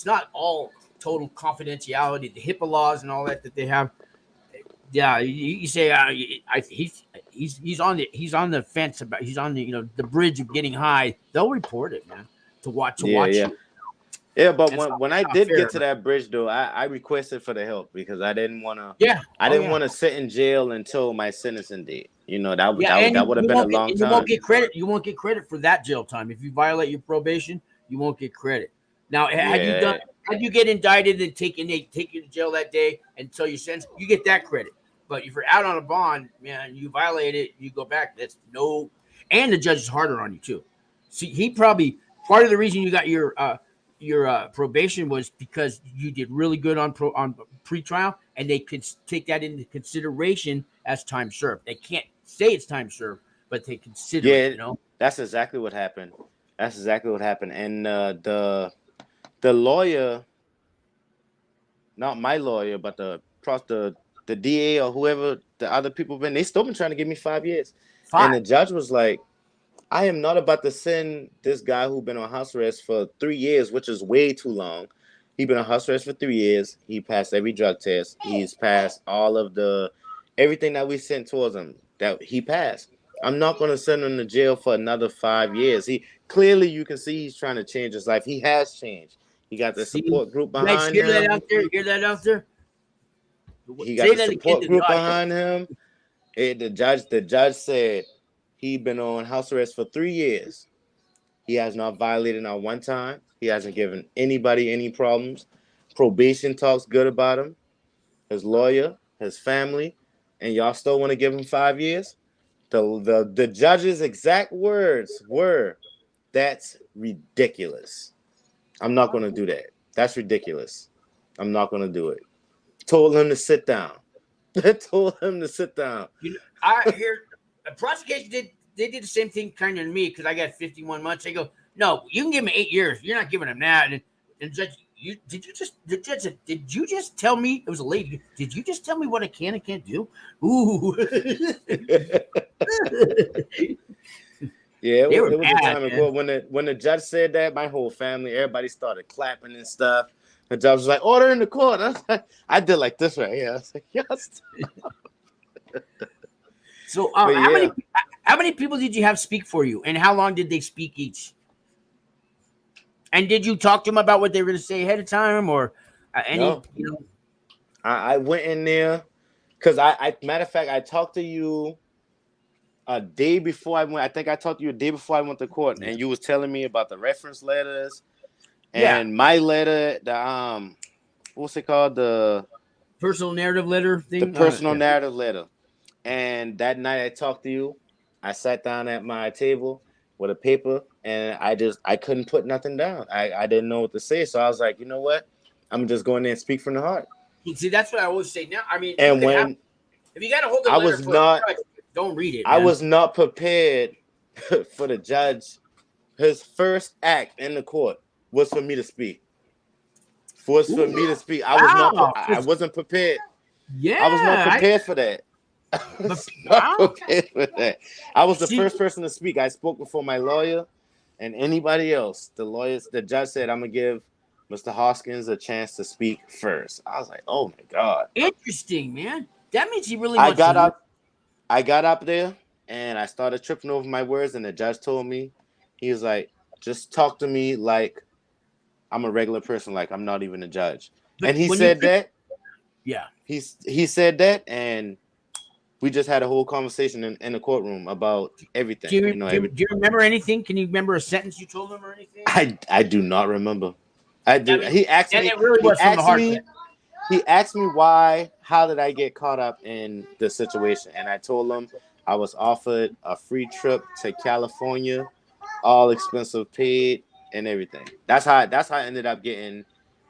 not all total confidentiality. The HIPAA laws and all that they have. Yeah, you say he's on the fence about he's on the bridge of getting high. They'll report it, man. To watch you. Yeah, but It's when I did fair, get to that bridge though, I requested for the help because I didn't want to. Yeah, I didn't want to sit in jail until my sentencing date. That would have been a long time. You won't get credit. You won't get credit for that jail time if you violate your probation. You won't get credit. Now, had you get indicted and take you to jail that day until you sentence, you get that credit. But if you're out on a bond, man, you violate it, you go back. That's no, and the judge is harder on you too. See, he probably part of the reason you got your probation was because you did really good on pretrial, and they could take that into consideration as time served. They can't say it's time served, but they consider it. That's exactly what happened. And the lawyer, not my lawyer, but the DA or whoever the other people been, they still been trying to give me 5 years. And the judge was like, I am not about to send this guy who been on house arrest for 3 years, which is way too long. He been on house arrest for 3 years. He passed every drug test. He's passed all of everything that we sent towards him that he passed. I'm not going to send him to jail for another 5 years. He clearly, you can see he's trying to change his life. He has changed. He got the support group behind him. Hear that out there? He got the support group behind him. The judge said he been on house arrest for 3 years. He has not violated not one time. He hasn't given anybody any problems. Probation talks good about him, his lawyer, his family, and y'all still want to give him 5 years? The judge's exact words were, "That's ridiculous. I'm not going to do that. That's ridiculous. I'm not going to do it." Told him to sit down. I hear the prosecution did the same thing kind of to me because I got 51 months. They go, no, you can give him 8 years. You're not giving him that. And the judge, the judge said, did you just tell me, it was a lady, did you just tell me what I can and can't do? Ooh. Yeah, it was a time ago when the judge said that, my whole family, everybody started clapping and stuff. The judge was like, "Order in the court." I did like this right here. I was like, "Yes." So, how many people did you have speak for you, and how long did they speak each? And did you talk to them about what they were going to say ahead of time, or any? No. I went in there because I matter of fact, I talked to you a day before I went. I think I talked to you a day before I went to court, and you was telling me about the reference letters. And my letter, what's it called? The personal narrative letter thing? The personal narrative letter. And that night I talked to you. I sat down at my table with a paper, and I couldn't put nothing down. I didn't know what to say. So I was like, you know what? I'm just going there and speak from the heart. See, that's what I always say. Now, I mean, and when if you got to hold the letter, don't read it. Man. I was not prepared for the judge. His first act in the court was for me to speak. I wasn't prepared. Yeah. I was not prepared for that. I was the first person to speak. I spoke before my lawyer and anybody else. The judge said, I'm going to give Mr. Hoskins a chance to speak first. I was like, oh my God. Interesting, man. That means he really I got up there and I started tripping over my words, and the judge told me, he was like, just talk to me like I'm a regular person, like I'm not even a judge. But and he said that. Yeah. He said that, and we just had a whole conversation in the courtroom about everything. Do you remember anything? Can you remember a sentence you told him or anything? I do not remember. I do. He asked me. He asked me how did I get caught up in the situation, and I told him I was offered a free trip to California, all expenses paid and everything. That's how I ended up getting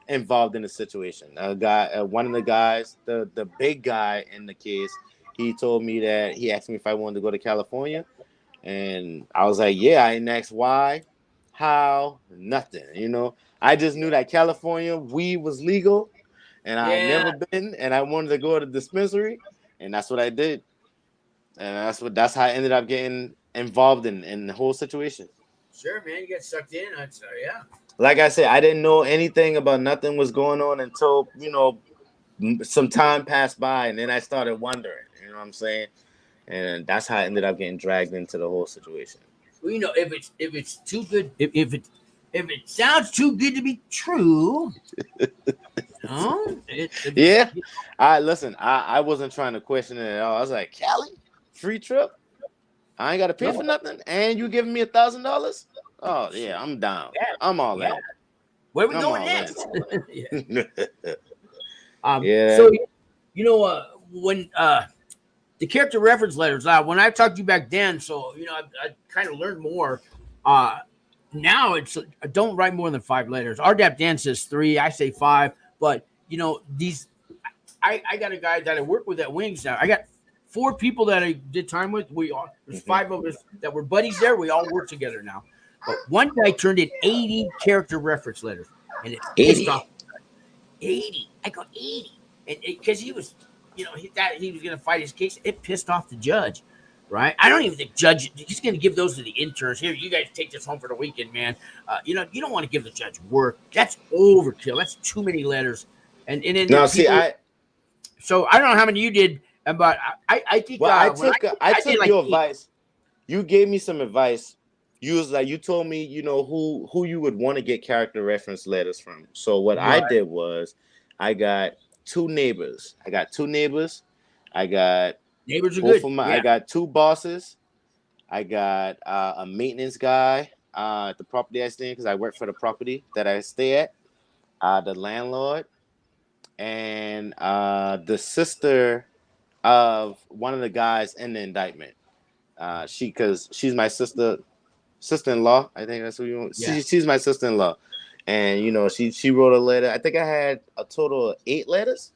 involved in the situation. One of the guys, the big guy in the case, he told me that he asked me if I wanted to go to California, and I was like, yeah. I didn't ask why, how, nothing. I just knew that California weed was legal, and I had never been, and I wanted to go to the dispensary, and that's what I did. And that's how I ended up getting involved in the whole situation. Sure, man, you get sucked in. Yeah. Like I said, I didn't know anything about nothing was going on until some time passed by, and then I started wondering. You know what I'm saying? And that's how I ended up getting dragged into the whole situation. Well, if it's too good, if it sounds too good to be true, Yeah. I wasn't trying to question it at all. I was like, Cali, free trip. I ain't got to pay for nothing, and you giving me $1,000? Oh yeah, I'm down. Yeah. I'm all in. Where we going next? Yeah. So when the character reference letters, when I talked to you back then, so I kind of learned more. Now it's don't write more than 5 letters. RDAP Dan says 3, I say 5, but these I got a guy that I work with at Wings now. I got 4 people that I did time with. There's 5 of us that were buddies there. We all work together now. But one guy turned in 80 character reference letters, and it pissed off. 80. I go 80, and because he was, he was going to fight his case. It pissed off the judge, right? I don't even think judge. He's going to give those to the interns. Here, you guys take this home for the weekend, man. You don't want to give the judge work. That's overkill. That's too many letters. And then no, So I don't know how many you did, but I think. Well, I took your advice. You gave me some advice. You told me, who you would want to get character reference letters from. So what I did was I got 2 neighbors. I got neighbors are good. I got 2 bosses. I got a maintenance guy at the property I stay in because I work for the property that I stay at. The landlord and the sister of one of the guys in the indictment. Because she's my sister-in-law. I think that's what you want. Yeah. She's my sister-in-law, and she wrote a letter. I think I had a total of 8 letters.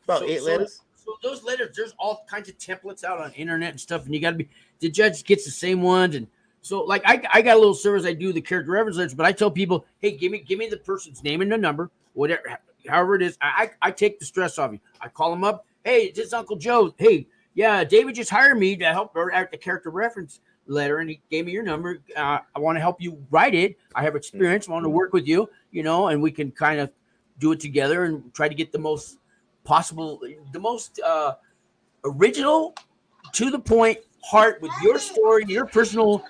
About 8 letters. So those letters, there's all kinds of templates out on internet and stuff, and you got to be. The judge gets the same ones, and so like I got a little service. I do the character reference letters, but I tell people, hey, give me the person's name and the number, whatever, however it is. I take the stress off you. I call them up. Hey, this is Uncle Joe. Hey, yeah, David just hired me to help write the character reference letter, and he gave me your number. I want to help you write it. I have experience. I want to work with you, and we can kind of do it together and try to get the most possible, the most original, to the point, heart with your story, your personal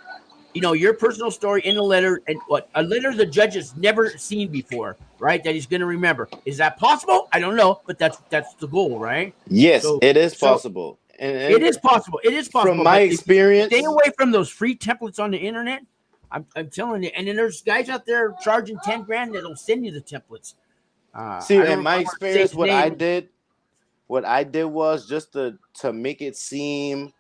story in the letter, and what a letter the judge has never seen before, right? That he's going to remember. Is that possible? I don't know, but that's the goal, right? Yes, it is possible. And it is possible. It is possible. From my experience, stay away from those free templates on the internet. I'm telling you. And then there's guys out there charging $10,000 that'll send you the templates. In my experience, what I did was just to make it seem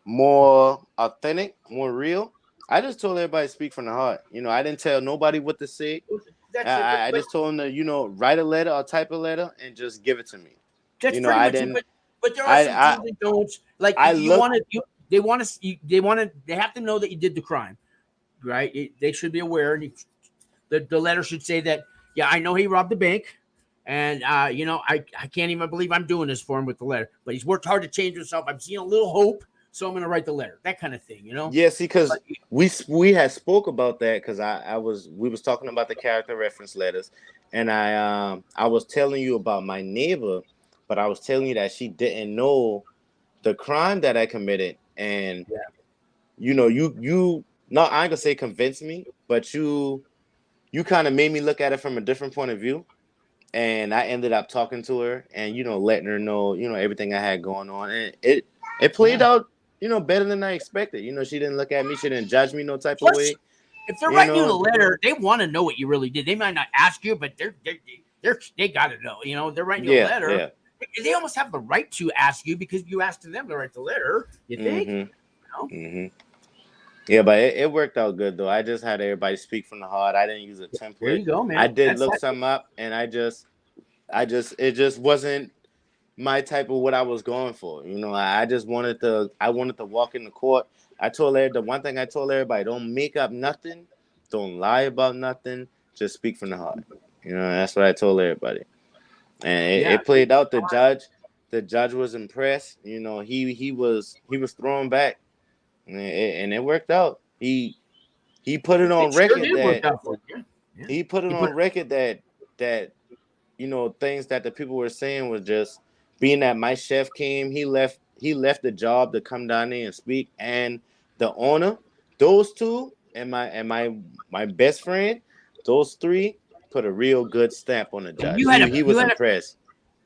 more authentic, more real. I just told everybody to speak from the heart. I didn't tell nobody what to say. I just told them to, write a letter or type a letter and just give it to me. That's I didn't. But there are some do's and don'ts. Like they have to know that you did the crime, right? They should be aware. And the letter should say that, yeah, I know he robbed the bank, and I can't even believe I'm doing this for him with the letter. But he's worked hard to change himself. I'm seeing a little hope, so I'm going to write the letter. That kind of thing, Yeah, see, because we had spoke about that because we was talking about the character reference letters, and I was telling you about my neighbor. But I was telling you that she didn't know the crime that I committed. And, you not, I ain't gonna say convince me, but you kind of made me look at it from a different point of view. And I ended up talking to her and, letting her know, everything I had going on. And it played out, better than I expected. She didn't look at me. She didn't judge me no type of way. If they're writing you a letter, they want to know what you really did. They might not ask you, but they got to know, they're writing you a letter. Yeah. They almost have the right to ask you because you asked them to write the letter. You think? Yeah, but it worked out good though. I just had everybody speak from the heart. I didn't use a template. There you go, man. I did look something up, and it just wasn't my type of what I was going for. I just wanted to walk in the court. The one thing I told everybody: don't make up nothing, don't lie about nothing, just speak from the heart. That's what I told everybody. And it played out. The the judge was impressed. You know, he was thrown back, and it worked out. He put it on It sure record did work that out for you. Yeah. he put it on record that you know, things that the people were saying was just being that my chef came, he left the job to come down there and speak, and the owner, those two, and my best friend, those three put a real good stamp on the judge. He was impressed.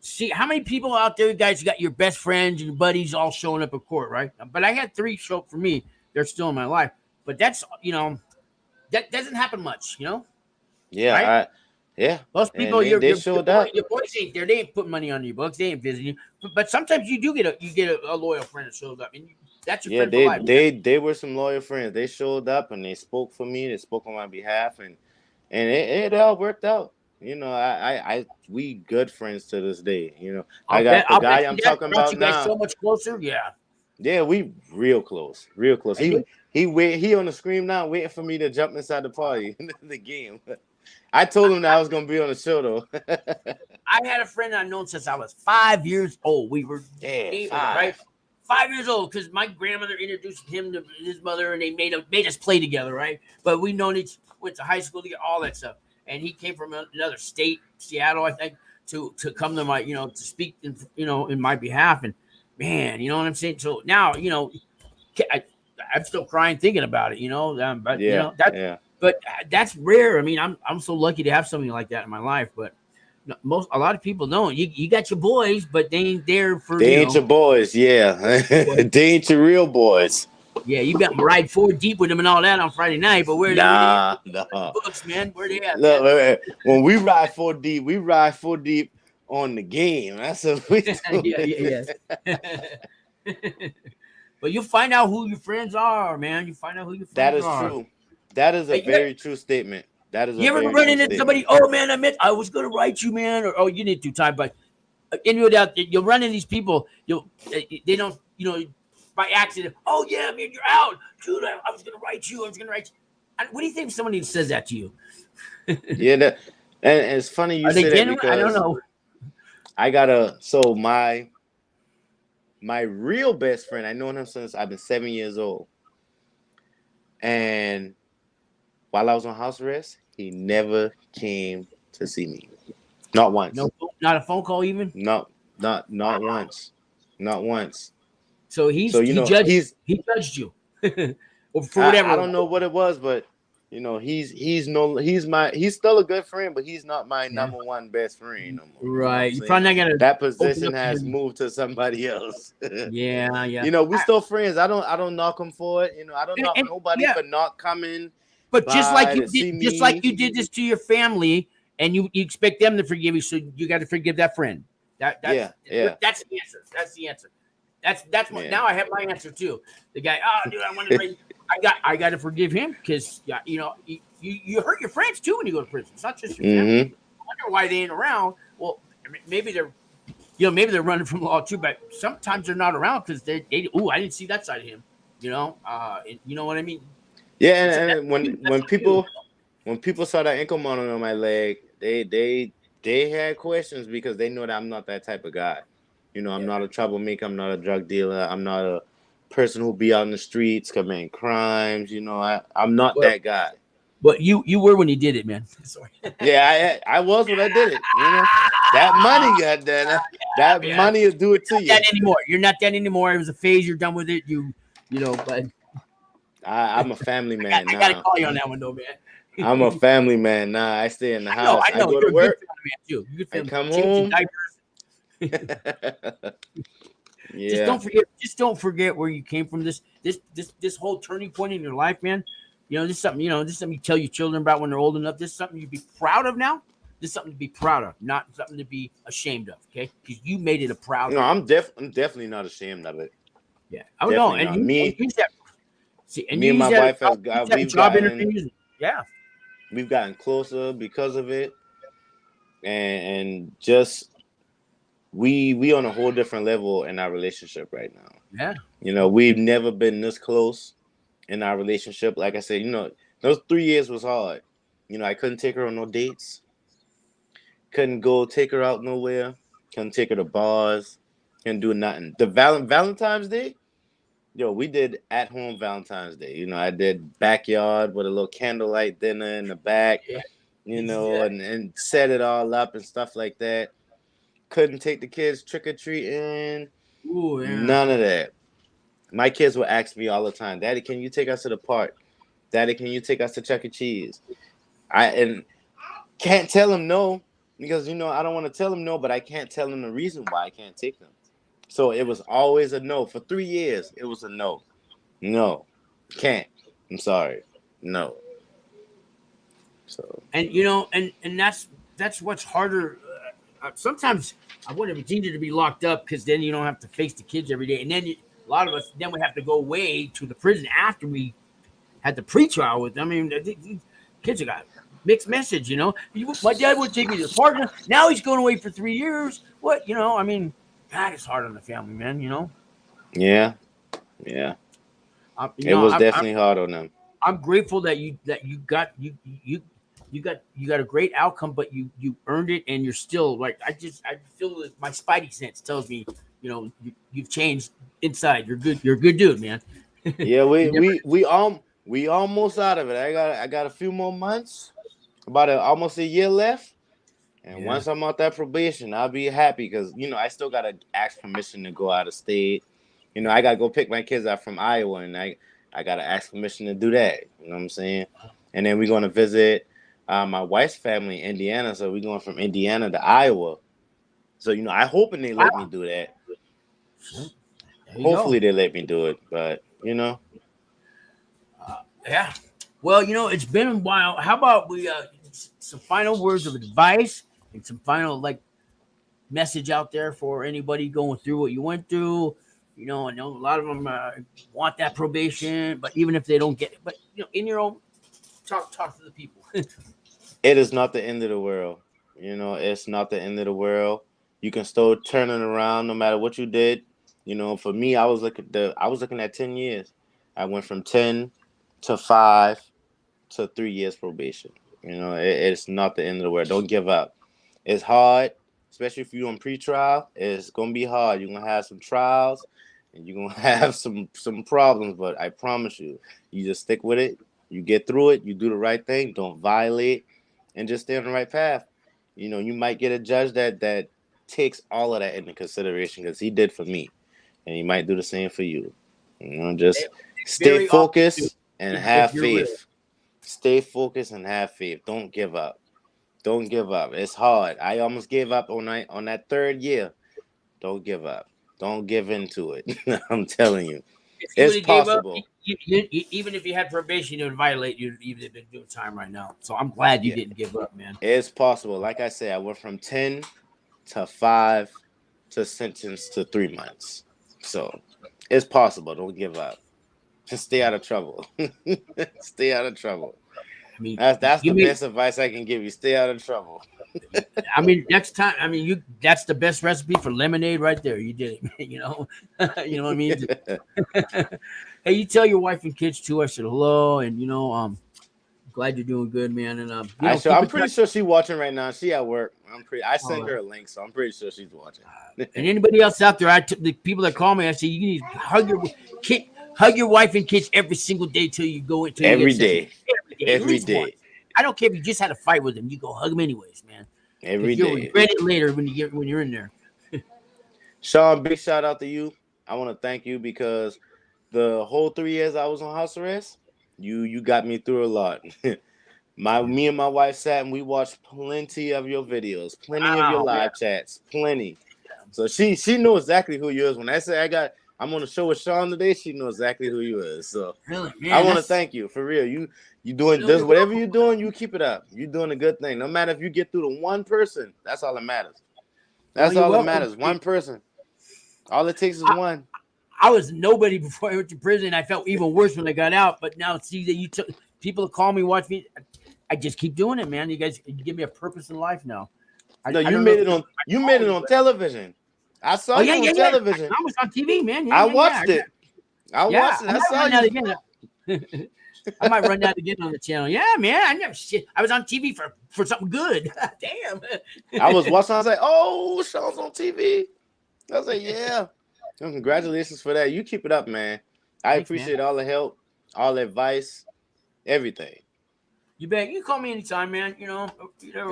See, how many people out there, guys, you got your best friends and your buddies all showing up at court, right? But I had 3 show up for me. They're still in my life. But that's, you know, that doesn't happen much, you know? Yeah, right? Yeah. Most people, they showed up. Your boys ain't there. They ain't putting money on your books. They ain't visiting you. But sometimes you do get a loyal friend that shows up, and that's your friend for life. They were some loyal friends. They showed up and they spoke for me. They spoke on my behalf, and it all worked out. You know, we good friends to this day. You know, I got the guy I'm talking about you guys now. So much closer, yeah. Yeah, we real close, real close. He on the screen now, waiting for me to jump inside the party, the game. I told him that I was gonna be on the show though. I had a friend I've known since I was 5 years old. We were right, 5 years old, because my grandmother introduced him to his mother, and they made us play together, right? But we known each, went to high school together, all that stuff. And he came from another state, Seattle, I think, to come to my, you know, to speak in, you know, in my behalf. And man, you know what I'm saying? So now, you know, I'm still crying thinking about it, you know. But you know that. But that's rare. I mean, I'm so lucky to have something like that in my life. But a lot of people don't. You got your boys, but they ain't there for. They ain't your boys, yeah. They ain't your real boys. Yeah, you got to ride 4 deep with them and all that on Friday night. But where nah. Books, man? Where they at? Look, when we ride 4 deep, we ride 4 deep on the game. That's what we do. yeah. But you find out who your friends are, man. You find out who your friends are. That is true. That is a very true statement. That is. You ever run into somebody? Oh man, I was gonna write you, man. Or you didn't do time, but you'll run into these people. They don't, you know, by accident. Oh yeah, man, you're out, dude. I was gonna write you. What do you think if somebody says that to you? Yeah, and it's funny you say that because I don't know. I my real best friend. I known him since I've been 7 years old, and while I was on house arrest, he never came to see me. Not once. No, not a phone call even? No, not once. Not once. So he judged you. Or for whatever. I don't know what it was, but you know, he's still a good friend, but he's not my number one best friend no more. Right. You're probably not gonna. That position has moved to somebody else. Yeah. You know, we still friends. I don't knock him for it. You know, I don't knock nobody for not coming. But just like you did this to your family, and you expect them to forgive you, so you got to forgive that friend. That's the answer. That's the answer. That's what. Now I have my answer too. The guy, oh dude, I want to. I got to forgive him because you know you hurt your friends too when you go to prison. It's not just your family. I wonder why they ain't around. Well, maybe they're running from law too, but sometimes they're not around because they I didn't see that side of him. You know, you know what I mean. Yeah, and when people saw that ankle monitor on my leg, they had questions because they know that I'm not that type of guy. You know, I'm not a troublemaker. I'm not a drug dealer. I'm not a person who'll be out in the streets committing crimes. You know, I'm not that guy. But you were when you did it, man. Sorry. Yeah, I was when I did it. You know, that money got that. That money will do it to you. That anymore. You're not that anymore. It was a phase. You're done with it. You know, but. I'm a family man now. I gotta call you on that one though, man. I'm a family man now. I stay in the house. I go to work. You I come home. Yeah. Just don't forget where you came from. This whole turning point in your life, man. You know, this is something you tell your children about when they're old enough. This is something you be proud of now. This is something to be proud of, not something to be ashamed of. Okay, because you made it a proud. No, I'm definitely not ashamed of it. Yeah, I don't know. And me and my wife have job interviews. Yeah, we've gotten closer because of it, and just we on a whole different level in our relationship right now. Yeah, you know, we've never been this close in our relationship. Like I said, you know, those 3 years was hard. You know, I couldn't take her on no dates, couldn't go take her out nowhere, couldn't take her to bars, Can do nothing. The Valentine's Day, yo, we did at home Valentine's Day. You know, I did backyard with a little candlelight dinner in the back. Yeah. You know, and set it all up and stuff like that. Couldn't take the kids trick or treating. Ooh, yeah. None of that. My kids would ask me all the time, "Daddy, can you take us to the park? Daddy, can you take us to Chuck E. Cheese?" I can't tell them no because you know I don't want to tell them no, but I can't tell them the reason why I can't take them. So it was always a no. For 3 years, it was a no. No, can't. I'm sorry. No. So And you know, and that's what's harder. Sometimes I want it's easier to be locked up because then you don't have to face the kids every day, and then a lot of us then we have to go away to the prison after we had the pretrial with them. I mean, these kids have got mixed message. You know, my dad would take me to the park. Now he's going away for 3 years. What, you know? I mean, God, it's hard on the family, man. You know. yeah. It was definitely hard on them. I'm grateful that you got a great outcome, but you earned it, and you're still like I feel that my spidey sense tells me, you know, you've changed inside. You're good. You're a good dude, man. Yeah, we almost out of it. I got a few more months, about almost a year left, and once I'm out that probation, I'll be happy because you know I still gotta ask permission to go out of state. You know, I gotta go pick my kids up from Iowa, and I gotta ask permission to do that. You know what I'm saying? And then we're gonna visit my wife's family in Indiana, so we're going from Indiana to Iowa. So you know, I hoping they let me do that. Hopefully they let me do it, but you know. Yeah. Well, you know, it's been a while. How about we some final words of advice and some final message out there for anybody going through what you went through. You know, I know a lot of them want that probation, but even if they don't get it, but you know, in your own talk to the people. It is not the end of the world. You know, it's not the end of the world. You can still turn it around no matter what you did. You know, for me, I was looking at 10 years. I went from 10 to 5 to 3 years probation. You know, it's not the end of the world. Don't give up. It's hard, especially if you're on pretrial. It's gonna be hard. You're gonna have some trials, and you're gonna have some problems. But I promise you, you just stick with it. You get through it. You do the right thing. Don't violate, and just stay on the right path. You know, you might get a judge that takes all of that into consideration because he did for me, and he might do the same for you. You know, just stay focused and have faith. Stay focused and have faith. Don't give up. Don't give up. It's hard. I almost gave up on that 3rd year. Don't give up. Don't give into it. I'm telling you, it's possible. Even if you had probation, it would violate you. Even if you've been doing time right now. So I'm glad you didn't give up, man. It's possible. Like I said, I went from 10 to 5 to sentence to 3 months. So it's possible. Don't give up. Just stay out of trouble. Stay out of trouble. I mean, that's the best advice I can give you. Stay out of trouble. I mean, next time, I mean, that's the best recipe for lemonade right there. You did it, man, you know? You know what I mean? Hey, you tell your wife and kids too, I said hello, and you know, glad you're doing good, man. And I'm pretty sure she's watching right now. She at work. I sent her a link, so I'm pretty sure she's watching. And anybody else out there, the people that call me, I say you need to hug your wife and kids every single day till you go into every day. I don't care if you just had a fight with them, you go hug them anyways, man. Every day. You'll regret it later when you're in there. Sean, big shout out to you. I want to thank you because the whole 3 years I was on house arrest, you got me through a lot. Me and my wife sat and we watched plenty of your videos, plenty of your live chats, plenty. So she knows exactly who you is. When I say I'm on the show with Sean today, she knows exactly who you is. So really, man, I want to thank you for real. You doing this, whatever you're doing, you keep it up. You're doing a good thing. No matter if you get through to one person, that's all that matters. That's all that matters. One person. All it takes is one. I was nobody before I went to prison. I felt even worse when I got out. But now see that people call me, watch me. I just keep doing it, man. You guys give me a purpose in life now. You made it on television. I saw you on television. I was on TV, man. I watched it. I watched it. I saw you. I might run that again on the channel. Yeah, man. I was on TV for something good. Damn. I was watching. I was like, oh, Sean's on TV. I was like, yeah. Well, congratulations for that. You keep it up, man. I Thanks, appreciate man. all the help, all the advice, everything. You bet. You can call me anytime, man. You know,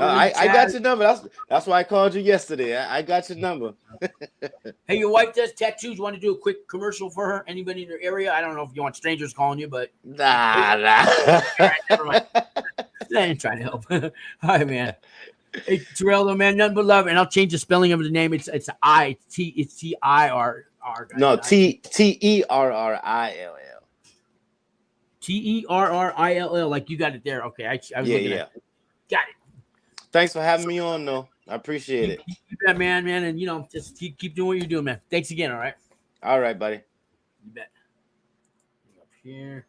I got your number. That's why I called you yesterday. I got your number. Hey, your wife does tattoos. You want to do a quick commercial for her? Anybody in your area? I don't know if you want strangers calling you, but Nah. never mind. I ain't trying to help. All right, man. Hey, Terrill, though, man, nothing but love, and I'll change the spelling of the name. It's T-I-R-R. No, Terrill. Terrill. Like you got it there. Okay, I was looking at it. Got it. Thanks for having me on, though. I appreciate it. You bet, man, and just keep doing what you're doing, man. Thanks again. All right. All right, buddy. You bet. Up here.